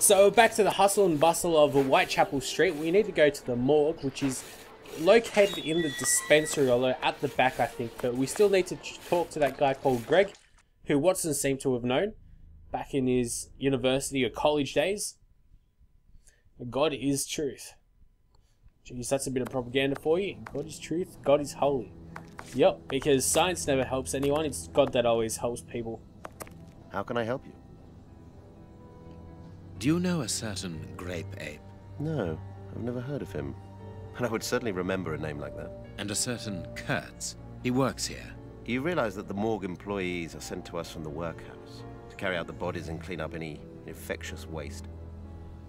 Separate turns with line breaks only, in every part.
So back to the hustle and bustle of Whitechapel Street. We need to go to the morgue, which is located in the dispensary, although at the back I think. But we still need to talk to that guy called Greg, who Watson seemed to have known back in his university or college days. God is truth. Jeez, that's a bit of propaganda for you. God is truth, God is holy. Yep, because science never helps anyone, it's God that always helps people.
How can I help you?
Do you know a certain grape ape?
No, I've never heard of him. And I would certainly remember a name like that.
And a certain Kurtz? He works here.
You realize that the morgue employees are sent to us from the workhouse to carry out the bodies and clean up any infectious waste.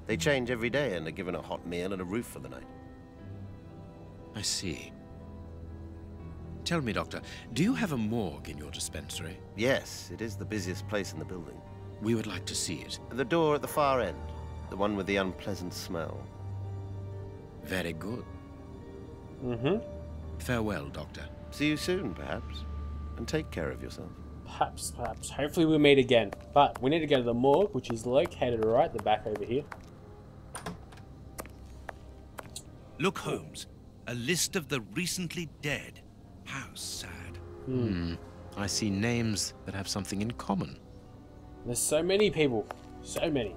They change every day and are given a hot meal and a roof for the night.
I see. Tell me, Doctor, do you have a morgue in your dispensary?
Yes, it is the busiest place in the building.
We would like to see it.
The door at the far end, the one with the unpleasant smell.
Very good.
Mm-hmm.
Farewell, Doctor.
See you soon, perhaps. And take care of yourself.
Perhaps. Hopefully we'll meet again. But we need to go to the morgue, which is located right at the back over here.
Look, Holmes. A list of the recently dead. How sad.
I see names that have something in common.
There's so many people. So many.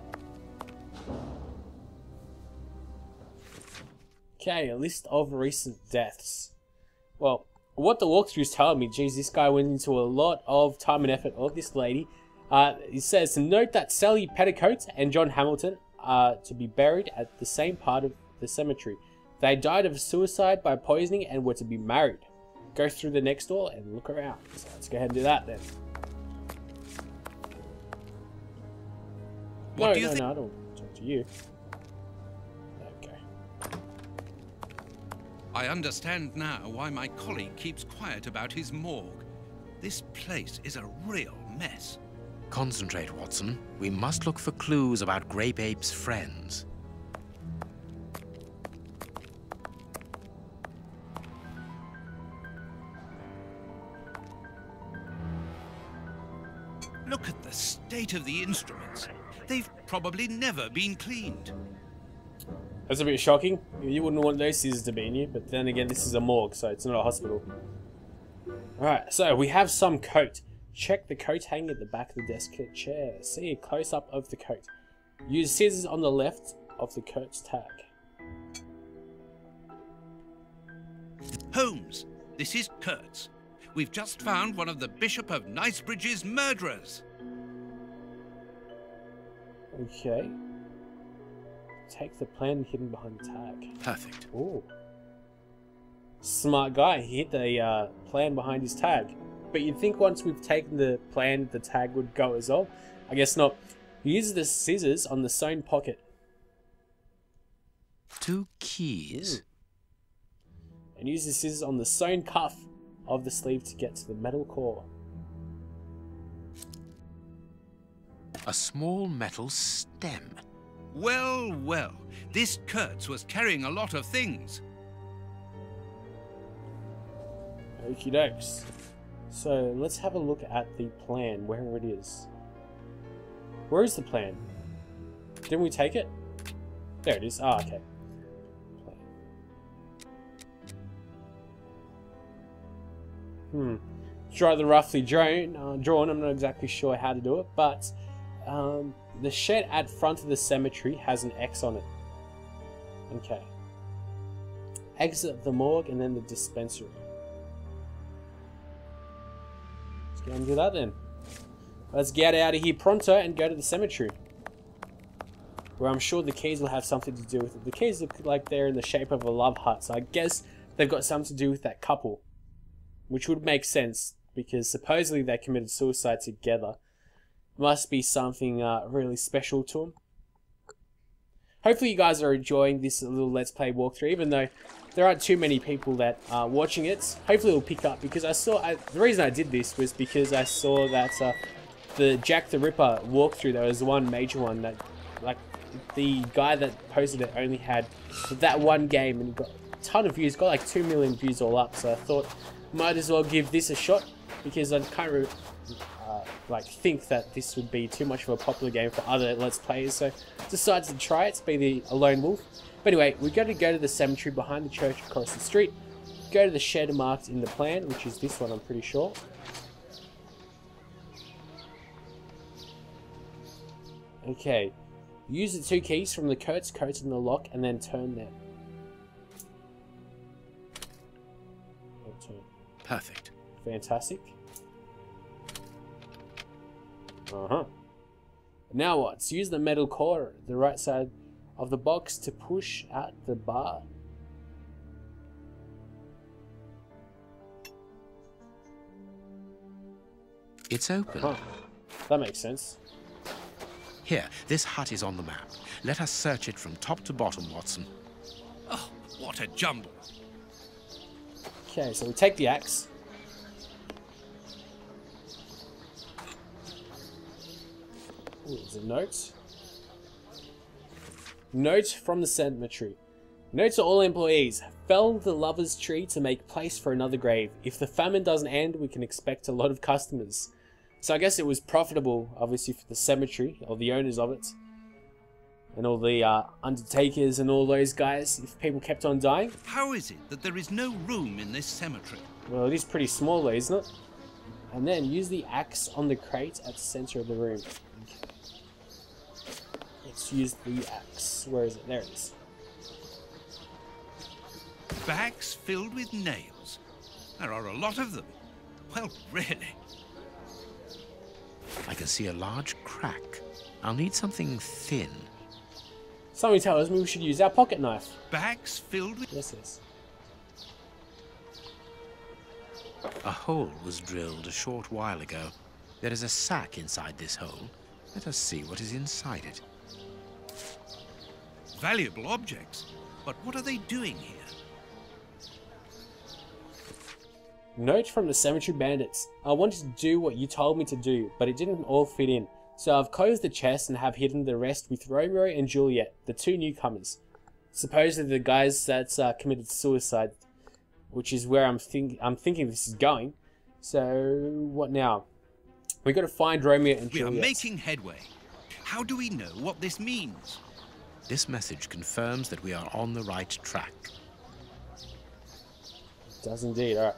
Okay, a list of recent deaths. Well, what the walkthrough's telling me, geez, this guy went into a lot of time and effort, or this lady. It says to note that Sally Petticoat and John Hamilton are to be buried at the same part of the cemetery. They died of suicide by poisoning and were to be married. Go through the next door and look around. So let's go ahead and do that then.
What do you think?
No, I don't talk to you. Okay.
I understand now why my colleague keeps quiet about his morgue. This place is a real mess.
Concentrate, Watson. We must look for clues about Grape Ape's friends.
Look at the state of the instruments. They've probably never been cleaned.
That's a bit shocking. You wouldn't want those scissors to be in you, but then again, this is a morgue, so it's not a hospital. Alright, so we have some coat. Check the coat hanging at the back of the desk chair. See a close-up of the coat. Use scissors on the left of the coat's tag.
Holmes, this is Kurtz. We've just found one of the Bishop of Knightsbridge's murderers.
Okay. Take the plan hidden behind the tag.
Perfect.
Ooh. Smart guy. He hit the plan behind his tag. But you'd think once we've taken the plan, the tag would go as well. I guess not. He uses the scissors on the sewn pocket.
2 keys.
And uses scissors on the sewn cuff of the sleeve to get to the metal core.
A small metal stem.
Well, well, this Kurtz was carrying a lot of things.
Okie dokes. So let's have a look at the plan, where it is. Where is the plan? Didn't we take it? There it is. Ah, okay. It's rather roughly drawn. I'm not exactly sure how to do it, but the shed at front of the cemetery has an X on it. Okay. Exit the morgue and then the dispensary. Let's go and do that then. Let's get out of here pronto and go to the cemetery, where I'm sure the keys will have something to do with it. The keys look like they're in the shape of a love heart, so I guess they've got something to do with that couple. Which would make sense, because supposedly they committed suicide together. Must be something really special to them. Hopefully you guys are enjoying this little Let's Play walkthrough, even though there aren't too many people that are watching it. Hopefully it'll pick up, because the reason I did this was because I saw that the Jack the Ripper walkthrough, there was one major one that, like, the guy that posted it only had that one game and got a ton of views, got like 2 million views all up, so I thought might as well give this a shot, because I can't like think that this would be too much of a popular game for other Let's Players, so decided to try it to be a lone wolf. But anyway, we're going to go to the cemetery behind the church across the street, go to the shed marked in the plan, which is this one, I'm pretty sure. Okay, use the 2 keys from the coats in the lock and then turn them.
Perfect.
Fantastic. Now what? So use the metal core at the right side of the box to push out the bar.
It's open.
That makes sense.
Here, this hut is on the map. Let us search it from top to bottom, Watson.
Oh, what a jumble.
Okay, so we take the axe. Ooh, there's a note. Note from the cemetery. Note to all employees. Fell the lover's tree to make place for another grave. If the famine doesn't end, we can expect a lot of customers. So I guess it was profitable, obviously, for the cemetery, or the owners of it. And all the undertakers and all those guys, if people kept on dying.
How is it that there is no room in this cemetery?
Well, it is pretty small though, isn't it? And then use the axe on the crate at the center of the room. Okay. Let's use the axe. Where is it? There it is.
Bags filled with nails. There are a lot of them. Well, really.
I can see a large crack. I'll need something thin.
Somebody tells me we should use our pocket knife.
Bags filled with...
Yes.
A hole was drilled a short while ago. There is a sack inside this hole. Let us see what is inside it.
Valuable objects. But what are they doing here?
Note from the cemetery bandits. I wanted to do what you told me to do, but it didn't all fit in. So I've closed the chest and have hidden the rest with Romeo and Juliet, the 2 newcomers. Supposedly the guys that's committed suicide, which is where I'm thinking this is going. So what now? We got to find Romeo and Juliet.
We are making headway. How do we know what this means?
This message confirms that we are on the right track.
It does indeed. Alright.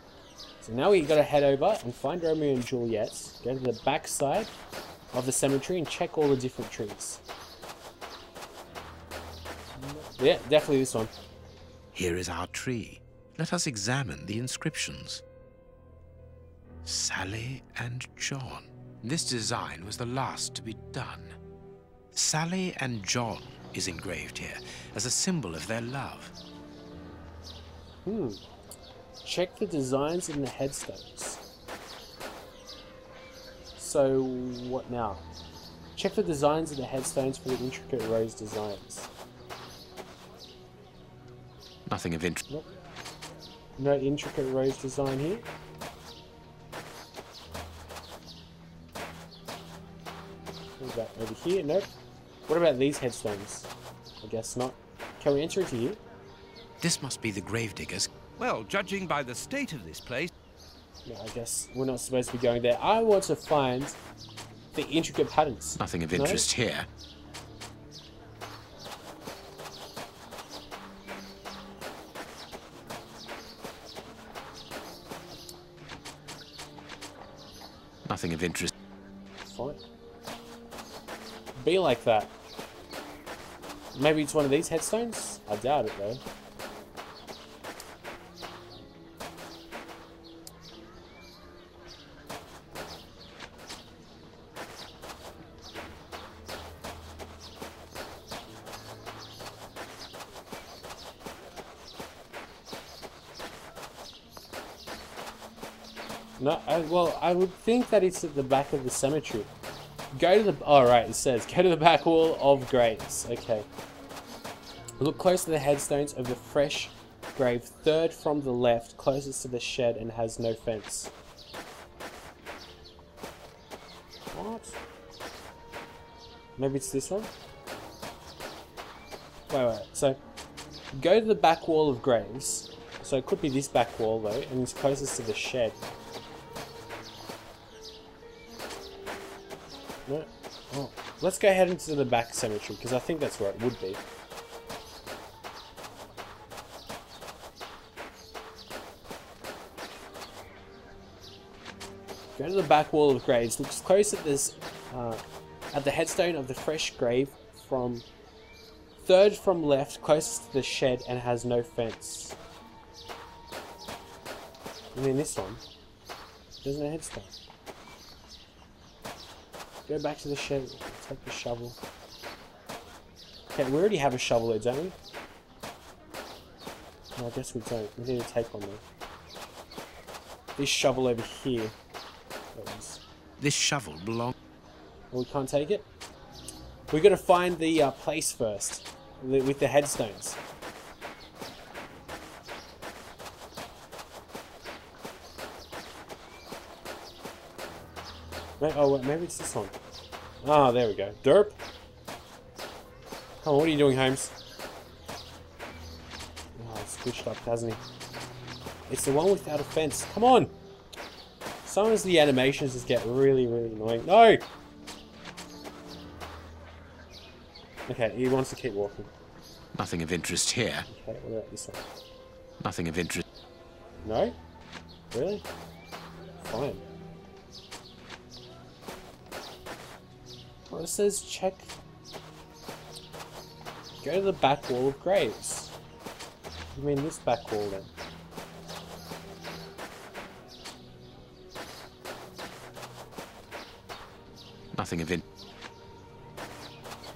So now we got to head over and find Romeo and Juliet. Go to the back side of the cemetery and check all the different trees. Yeah, definitely this one.
Here is our tree. Let us examine the inscriptions. Sally and John. This design was the last to be done. Sally and John is engraved here as a symbol of their love.
Check the designs in the headstones. So, what now? Check the designs in the headstones for the intricate rose designs.
Nothing of interest.
Nope. No intricate rose design here. What about over here? Nope. What about these headstones? I guess not. Can we enter into here?
This must be the gravediggers.
Well, judging by the state of this place...
No, I guess we're not supposed to be going there. I want to find the intricate patterns.
Nothing of interest here. Nothing of interest.
Fine. Be like that. Maybe it's one of these headstones? I doubt it though. No, well, I would think that it's at the back of the cemetery. Go to the... Oh, right, it says, go to the back wall of graves. Okay. Look close to the headstones of the fresh grave, third from the left, closest to the shed and has no fence. What? Maybe it's this one? Wait. So, go to the back wall of graves. So it could be this back wall, though, and it's closest to the shed. No. Oh. Let's go ahead into the back cemetery, because I think that's where it would be. Go to the back wall of graves. Looks close at this, at the headstone of the fresh grave from third from left, closest to the shed, and has no fence. I mean, this one. There's no headstone. Go back to the shed. Take the shovel. Okay, we already have a shovel there, don't we? No, I guess we don't. We need to take one though. This shovel over here.
This shovel belongs...
We can't take it? We've got to find the place first. With the headstones. Oh, wait, maybe it's this one. Ah, there we go. Derp. Come on, what are you doing, Holmes? Oh, it's glitched up, hasn't he? It's the one without a fence. Come on! Sometimes the animations just get really, really annoying. No! Okay, he wants to keep walking.
Nothing of interest here.
Okay, what about this one?
Nothing of interest.
No? Really? Fine. Well, it says check. Go to the back wall of graves. I mean this back wall then.
Nothing of interest.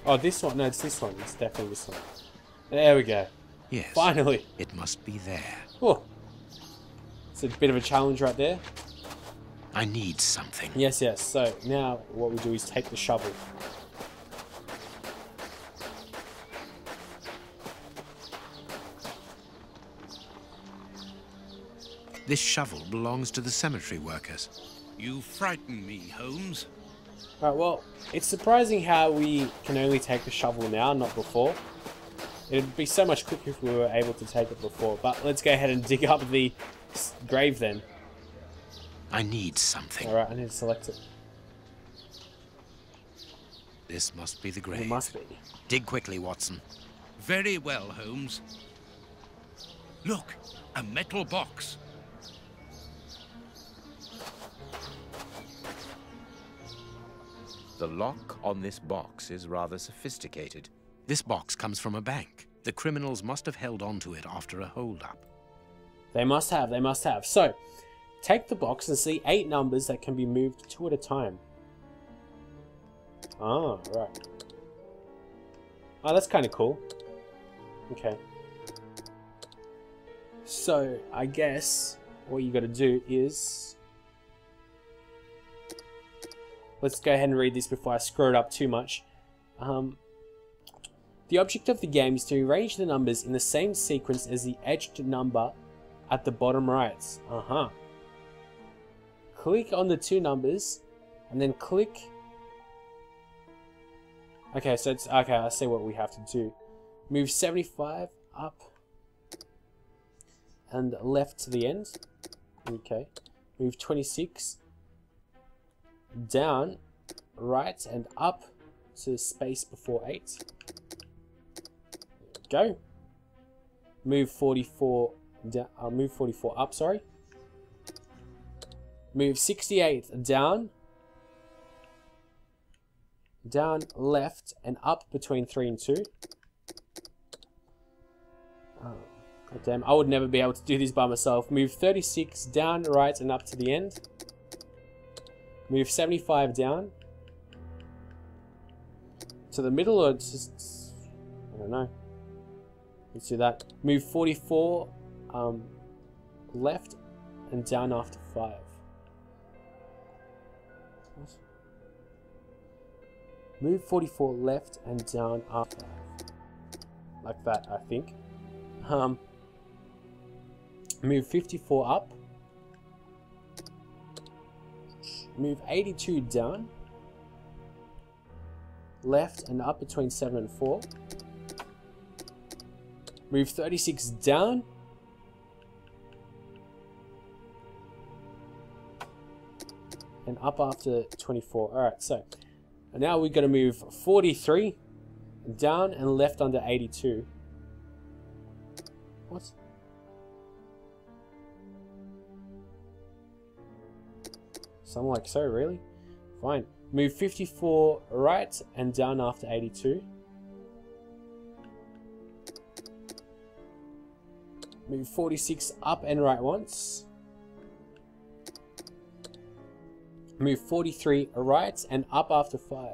Oh, this one? No, it's this one. It's definitely this one. There we go.
Yes.
Finally.
It must be there.
Oh. It's a bit of a challenge right there.
I need something.
Yes, yes. So now what we do is take the shovel.
This shovel belongs to the cemetery workers.
You frighten me, Holmes.
Right, well, it's surprising how we can only take the shovel now, not before. It'd be so much quicker if we were able to take it before. But let's go ahead and dig up the grave then.
I need something.
Alright, I need to select it.
This must be the grave.
It must be.
Dig quickly, Watson.
Very well, Holmes. Look, a metal box.
The lock on this box is rather sophisticated.
This box comes from a bank. The criminals must have held onto it after a hold-up.
They must have, they must have. So, take the box and see 8 numbers that can be moved 2 at a time. Ah, right. Oh, that's kind of cool. Okay. So, I guess what you got to do is... Let's go ahead and read this before I screw it up too much. The object of the game is to arrange the numbers in the same sequence as the edged number at the bottom right. Click on the 2 numbers and then click... Okay, so it's... Okay, I see what we have to do. Move 75 up and left to the end. Okay. Move 26 down, right, and up to space before 8. Go. Move 44 down. Move 44 up. Sorry. Move 68 down. Down, left, and up between 3 and 2. Oh, God damn! I would never be able to do this by myself. Move 36 down, right, and up to the end. Move 75 down to the middle, or just... I don't know. Let's do that. Move 44 left and down after 5. What? Move 44 left and down after 5. Like that, I think. Move 54 up. Move 82 down. Left and up between 7 and 4. Move 36 down. And up after 24. Alright, so And now we're going to move 43 down and left under 82. What? Something like so, really? Fine. Move 54 right and down after 82. Move 46 up and right once. Move 43 right and up after 5.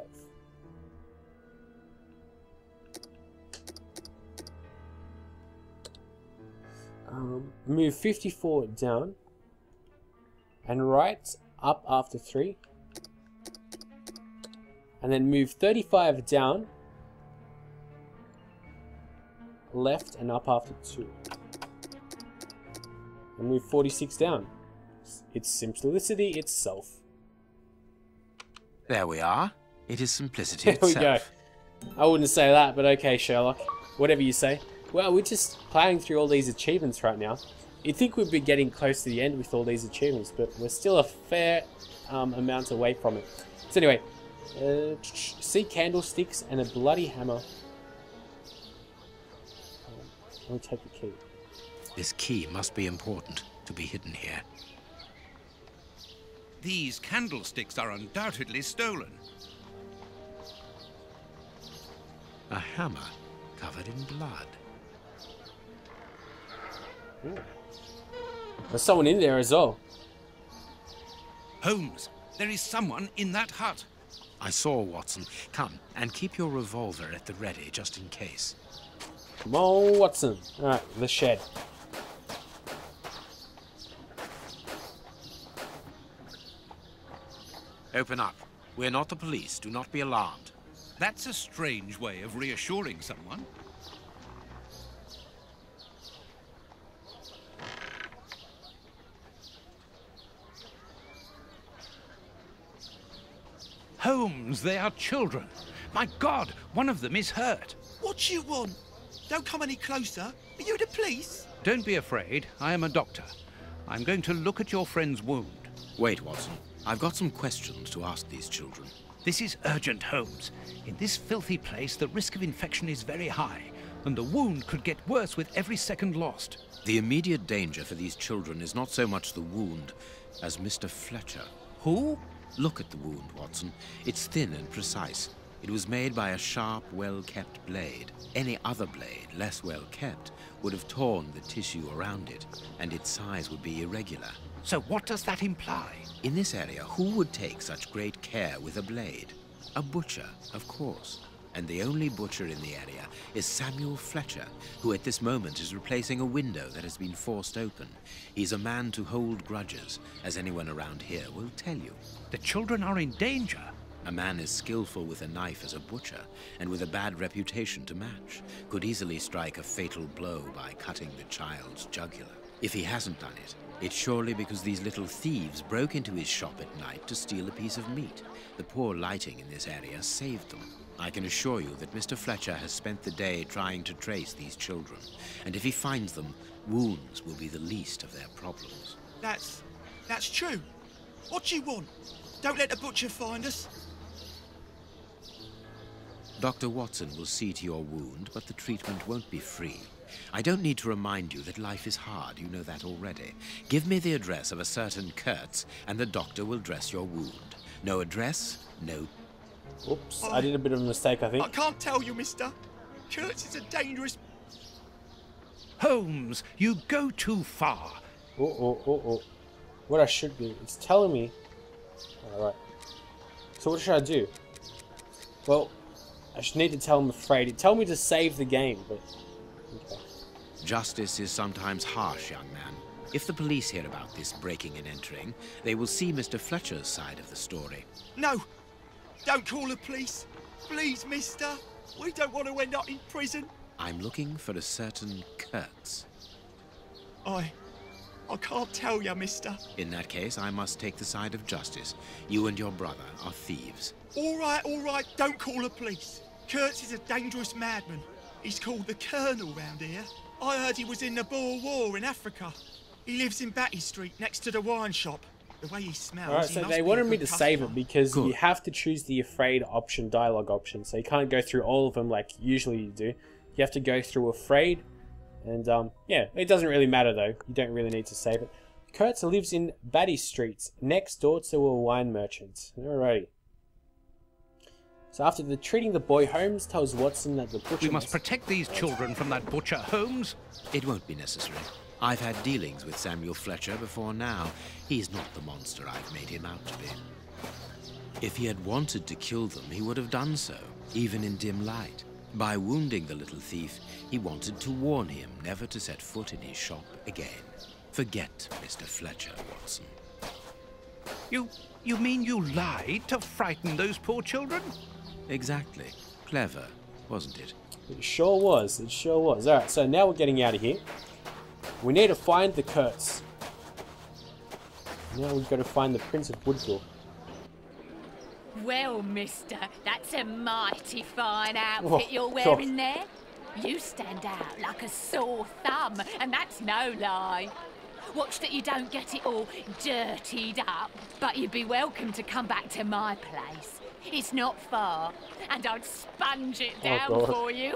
Move 54 down and right up after 3. And then move 35 down, left and up after 2. And move 46 down. It's simplicity itself.
There we are. It is simplicity
There we
itself.
go. I wouldn't say that, but okay, Sherlock. Whatever you say. Well, we're just playing through all these achievements right now. You'd think we'd be getting close to the end with all these achievements, but we're still a fair amount away from it. So anyway, see candlesticks and a bloody hammer. Let me take the key.
This key must be important to be hidden here.
These candlesticks are undoubtedly stolen.
A hammer covered in blood.
Ooh. There's someone in there as well.
Holmes, there is someone in that hut.
I saw, Watson. Come, and keep your revolver at the ready, just in case.
Come on, Watson. Alright, the shed.
Open up. We're not the police. Do not be alarmed.
That's a strange way of reassuring someone. Holmes, they are children. My God, one of them is hurt.
What do you want? Don't come any closer. Are you the police?
Don't be afraid. I am a doctor. I'm going to look at your friend's wound.
Wait, Watson. I've got some questions to ask these children.
This is urgent, Holmes. In this filthy place, the risk of infection is very high, and the wound could get worse with every second lost.
The immediate danger for these children is not so much the wound as Mr. Fletcher.
Who?
Look at the wound, Watson. It's thin and precise. It was made by a sharp, well-kept blade. Any other blade, less well-kept, would have torn the tissue around it, and its size would be irregular.
So what does that imply?
In this area, who would take such great care with a blade? A butcher, of course. And the only butcher in the area is Samuel Fletcher, who at this moment is replacing a window that has been forced open. He's a man to hold grudges, as anyone around here will tell you.
The children are in danger.
A man as skillful with a knife as a butcher, and with a bad reputation to match, could easily strike a fatal blow by cutting the child's jugular. If he hasn't done it, it's surely because these little thieves broke into his shop at night to steal a piece of meat. The poor lighting in this area saved them. I can assure you that Mr. Fletcher has spent the day trying to trace these children, and if he finds them, wounds will be the least of their problems.
That's true. What do you want? Don't let the butcher find us.
Dr. Watson will see to your wound, but the treatment won't be free. I don't need to remind you that life is hard. You know that already. Give me the address of a certain Kurtz, and the doctor will dress your wound. No address, no...
Oops, I did a bit of a mistake, I think.
I can't tell you, mister. Kurtz is a dangerous...
Holmes, you go too far.
Oh. What I should do, it's telling me... Alright. So what should I do? Well, I should need to tell him afraid. It told me to save the game, but... Okay.
Justice is sometimes harsh, young man. If the police hear about this breaking and entering, they will see Mr. Fletcher's side of the story.
No! Don't call the police. Please, mister. We don't want to end up in prison.
I'm looking for a certain Kurtz.
I can't tell you, mister.
In that case, I must take the side of justice. You and your brother are thieves.
All right. Don't call the police. Kurtz is a dangerous madman. He's called the Colonel round here. I heard he was in the Boer War in Africa. He lives in Batty Street next to the wine shop. The way he smells.
Alright,
he
so
must
they
be a
wanted me
good
to save
customer.
it because
Good.
you have to choose the afraid option, dialogue option. So you can't go through all of them like usually you do. You have to go through afraid. And yeah, it doesn't really matter though. You don't really need to save it. Kurtz lives in Batty Street, next door to a wine merchant. Alrighty. So after treating the boy, Holmes tells Watson that the butcher
We must protect these children from that butcher, Holmes.
It won't be necessary. I've had dealings with Samuel Fletcher before now. He's not the monster I've made him out to be. If he had wanted to kill them, he would have done so, even in dim light. By wounding the little thief, he wanted to warn him never to set foot in his shop again. Forget Mr. Fletcher, Watson.
You mean you lied to frighten those poor children?
Exactly. Clever, wasn't it?
It sure was. It sure was. Alright, so now we're getting out of here. We need to find the Kurtz. Now we've got to find the Prince of Woodville.
Well, mister, that's a mighty fine outfit
Oh,
you're wearing there. You stand out like a sore thumb, and that's no lie. Watch that you don't get it all dirtied up, but you'd be welcome to come back to my place. It's not far, and I'd sponge it down
God.
for you.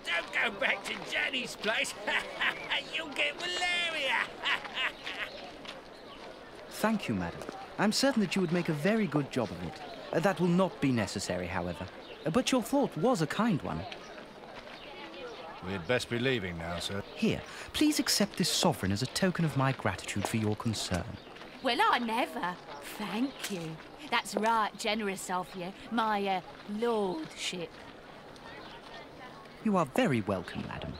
Don't go back to Jenny's place. You'll get malaria.
Thank you, madam. I'm certain that you would make a very good job of it. That will not be necessary, however. But your thought was a kind one.
We'd best be leaving now, sir.
Here, please accept this sovereign as a token of my gratitude for your concern.
Well, I never. Thank you. That's right generous of you, my lordship.
You are very welcome, madam.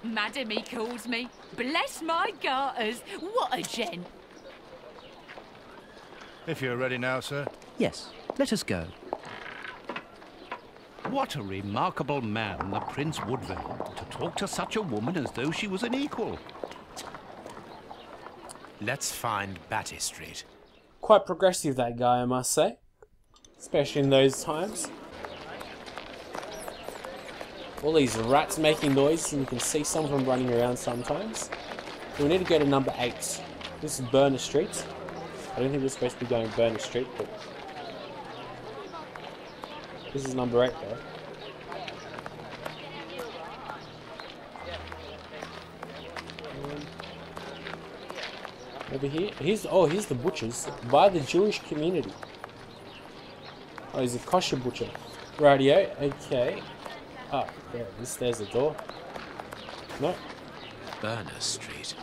Madam, he calls me. Bless my garters. What a gent.
If you're ready now, sir.
Yes, let us go.
What a remarkable man, the Prince Woodville, to talk to such a woman as though she was an equal.
Let's find Batty Street.
Quite progressive, that guy, I must say. Especially in those times. All these rats making noise, and you can see some of them running around sometimes. We need to go to number 8. This is Burner Street. I don't think we're supposed to be going Burner Street, but this is number 8 though. Over here, here's the butchers by the Jewish community. Oh, he's a kosher butcher. Radio, okay. Oh, there it is. There's the door. No,
Burner Street.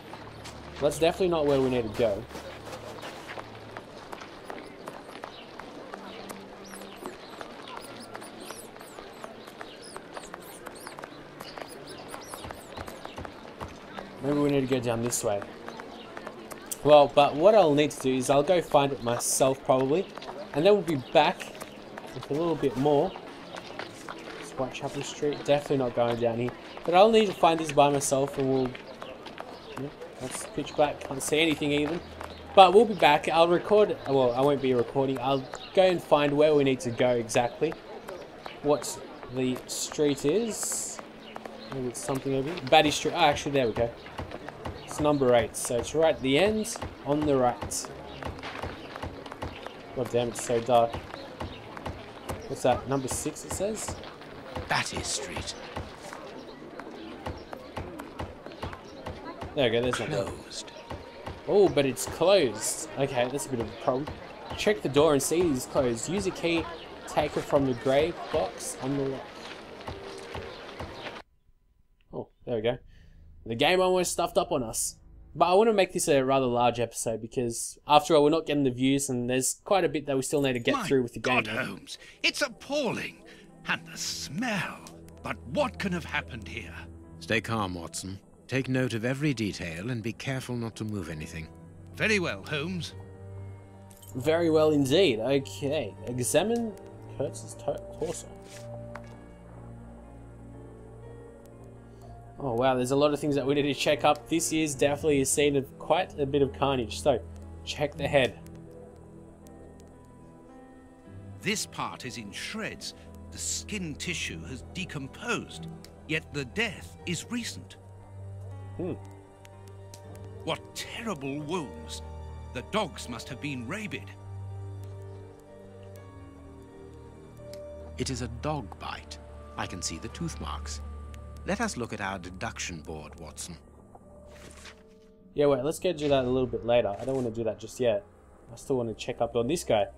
that's definitely not where we need to go. Maybe we need to go down this way. Well, but what I'll need to do is I'll go find it myself probably, and then we'll be back with a little bit more. It's Whitechapel Street, definitely not going down here. But I'll need to find this by myself, and we'll... Yeah, that's pitch black, can't see anything even. But we'll be back, I'll record... Well, I won't be recording, I'll go and find where we need to go exactly. What the street is. Maybe it's something over here. Batty Street, oh actually there we go. It's number 8, so it's right at the end, on the right. God damn, it's so dark. What's that, number 6 it says?
Batty Street.
There we go, there's number 8.
Closed.
Oh, but it's closed. Okay, that's a bit of a problem. Check the door and see it is closed. Use a key, take it from the grey box on the left. Oh, there we go. The game almost stuffed up on us. But I want to make this a rather large episode because, after all, we're not getting the views and there's quite a bit that we still need to get through with the game.
My God, Holmes, it's appalling. And the smell. But what can have happened here?
Stay calm, Watson. Take note of every detail and be careful not to move anything.
Very well, Holmes.
Very well indeed. Okay, examine Kurtz's torso. Oh wow, there's a lot of things that we need to check up. This is definitely a scene of quite a bit of carnage, so check the head.
This part is in shreds. The skin tissue has decomposed, yet the death is recent. What terrible wounds! The dogs must have been rabid.
It is a dog bite. I can see the tooth marks. Let us look at our deduction board, Watson.
Yeah, wait, let's get to that a little bit later. I don't want to do that just yet. I still want to check up on this guy.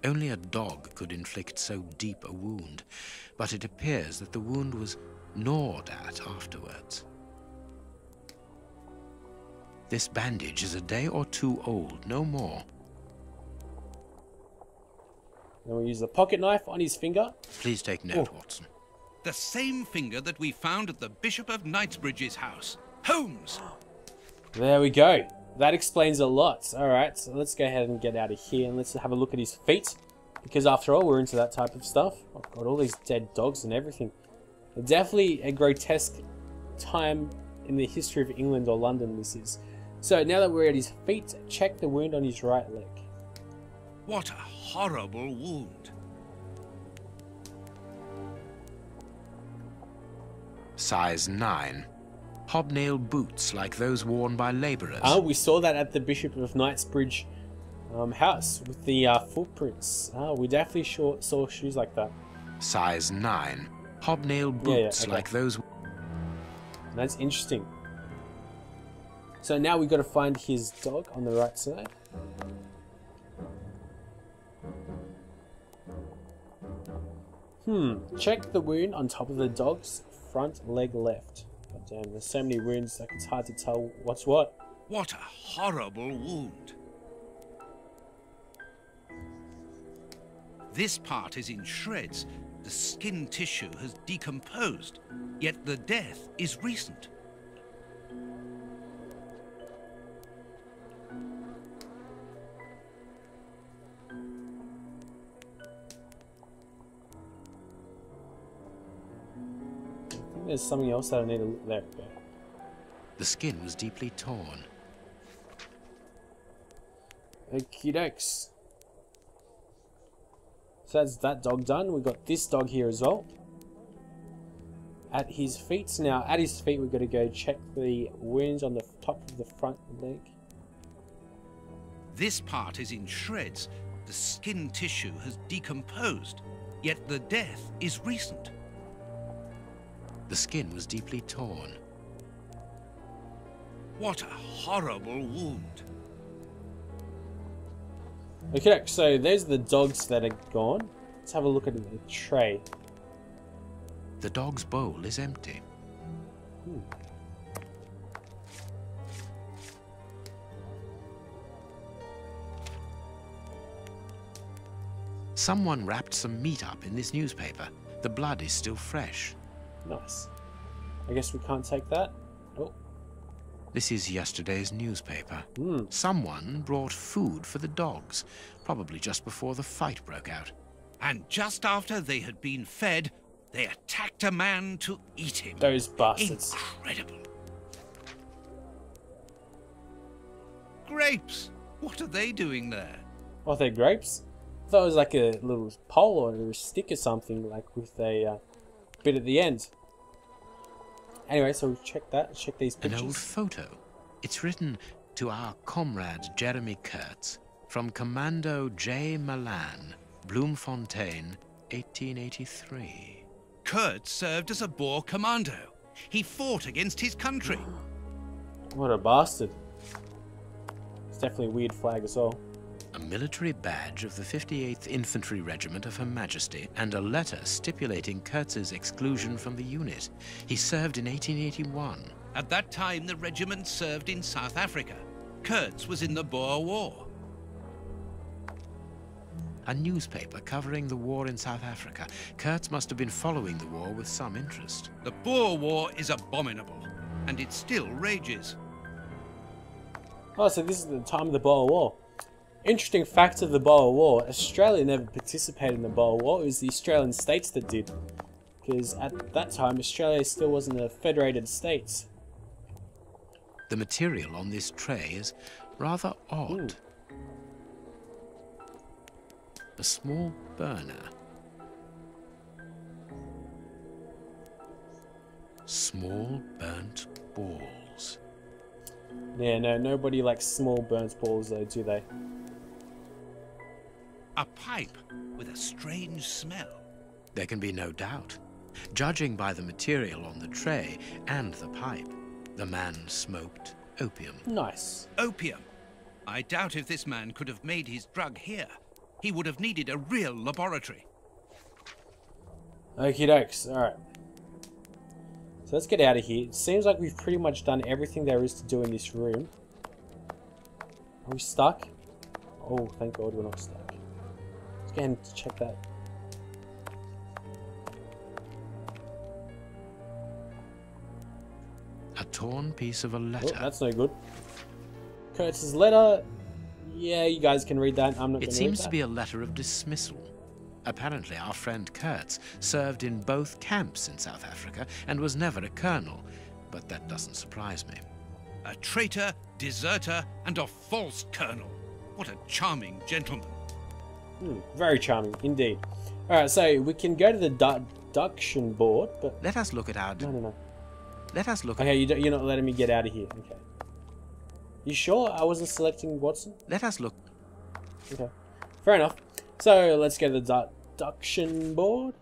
Only a dog could inflict so deep a wound, but it appears that the wound was gnawed at afterwards. This bandage is a day or two old, no more.
Then we use the pocket knife on his finger.
Please take note, Watson.
The same finger that we found at the Bishop of Knightsbridge's house. Holmes!
There we go. That explains a lot. Alright, so let's go ahead and get out of here and let's have a look at his feet. Because after all, we're into that type of stuff. Oh god, all these dead dogs and everything. Definitely a grotesque time in the history of England or London this is. So now that we're at his feet, check the wound on his right leg.
What a horrible wound.
Size 9. Hobnail boots like those worn by labourers.
Oh, we saw that at the Bishop of Knightsbridge house with the footprints. Oh, we definitely saw shoes like that.
Size 9. Hobnail boots like those.
That's interesting. So now we've got to find his dog on the right side. Check the wound on top of the dog's front leg left. God damn, there's so many wounds that it's hard to tell what's what.
What a horrible wound. This part is in shreds. The skin tissue has decomposed, yet the death is recent.
I think there's something else that I need to look there. Okay.
The skin was deeply torn.
Okie dokes. So that's that dog done. We've got this dog here as well. At his feet. Now, at his feet, we've got to go check the wounds on the top of the front leg.
This part is in shreds. The skin tissue has decomposed, yet the death is recent.
The skin was deeply torn.
What a horrible wound.
Okay, so those are the dogs that are gone. Let's have a look at the tray.
The dog's bowl is empty. Someone wrapped some meat up in this newspaper. The blood is still fresh.
Nice. I guess we can't take that. Oh.
This is yesterday's newspaper. Someone brought food for the dogs, probably just before the fight broke out.
And just after they had been fed, they attacked a man to eat him.
Those bastards.
Incredible. Grapes! What are they doing there?
Oh, they're grapes? I thought it was like a little pole or a stick or something, like with a bit at the end. Anyway, so we've checked that, check these pictures.
An old photo. It's written to our comrade Jeremy Kurtz from Commando J. Malan, Bloemfontein, 1883.
Kurtz served as a Boer commando. He fought against his country.
What a bastard. It's definitely a weird flag as well.
A military badge of the 58th Infantry Regiment of Her Majesty, and a letter stipulating Kurtz's exclusion from the unit. He served in 1881.
At that time, the regiment served in South Africa. Kurtz was in the Boer War.
A newspaper covering the war in South Africa. Kurtz must have been following the war with some interest.
The Boer War is abominable, and it still rages.
Oh, so this is the time of the Boer War. Interesting fact of the Boer War, Australia never participated in the Boer War, it was the Australian states that did. Because at that time, Australia still wasn't a federated state.
The material on this tray is rather odd. A small burner. Small burnt balls.
Yeah, no, nobody likes small burnt balls though, do they?
A pipe with a strange smell.
There can be no doubt. Judging by the material on the tray and the pipe, the man smoked opium.
Nice.
Opium. I doubt if this man could have made his drug here. He would have needed a real laboratory.
Okie dokes, alright. So let's get out of here. It seems like we've pretty much done everything there is to do in this room. Are we stuck? Oh, thank God we're not stuck. Let's go ahead and check that.
A torn piece of a letter.
Oh, that's no good. Kurtz's letter. Yeah, you guys can read that. I'm not going to read that.
It seems to be a letter of dismissal. Apparently, our friend Kurtz served in both camps in South Africa and was never a colonel, but that doesn't surprise me.
A traitor, deserter, and a false colonel. What a charming gentleman.
Very charming, indeed. Alright, so we can go to the deduction board, but...
Let us look at our...
No.
Let us look
okay, you're not letting me get out of here. Okay. You sure I wasn't selecting Watson?
Let us look...
Okay. Fair enough. So, let's go to the deduction board.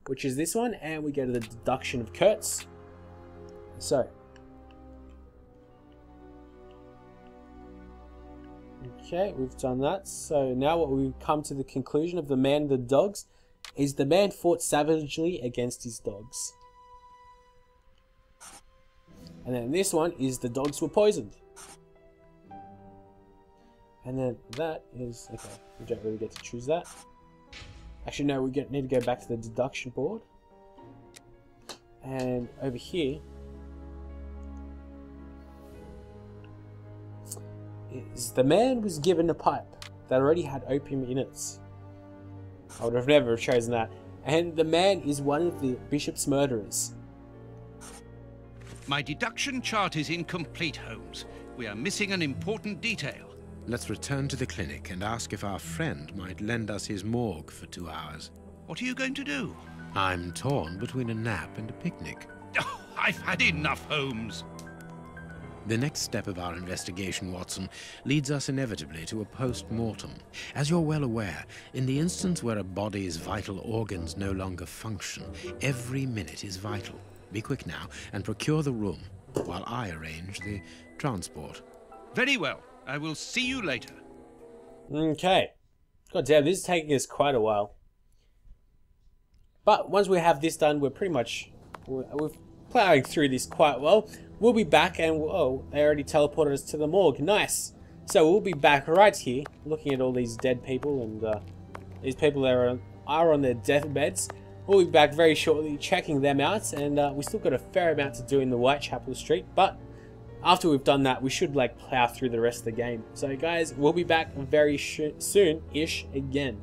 Which is this one, and we go to the deduction of Kurtz. So. Okay, we've done that. So now what we've come to the conclusion of the man and the dogs is the man fought savagely against his dogs. And then this one is the dogs were poisoned. And then that is, okay, we don't really get to choose that. Actually, no, we need to go back to the deduction board. And over here is the man was given a pipe that already had opium in it. I would have never chosen that. And the man is one of the bishop's murderers.
My deduction chart is incomplete, Holmes. We are missing an important detail.
Let's return to the clinic and ask if our friend might lend us his morgue for 2 hours.
What are you going to do?
I'm torn between a nap and a picnic.
Oh, I've had enough, Holmes.
The next step of our investigation, Watson, leads us inevitably to a post-mortem. As you're well aware, in the instance where a body's vital organs no longer function, every minute is vital. Be quick now and procure the room while I arrange the transport.
Very well. I will see you later.
Okay. God damn, this is taking us quite a while. But once we have this done, we're pretty much... We're plowing through this quite well. We'll be back and... Oh, they already teleported us to the morgue. Nice. So we'll be back right here, looking at all these dead people and these people that are on their deathbeds. We'll be back very shortly, checking them out. And we still got a fair amount to do in the Whitechapel Street, but... After we've done that, we should like plow through the rest of the game. So guys, we'll be back very soon-ish again.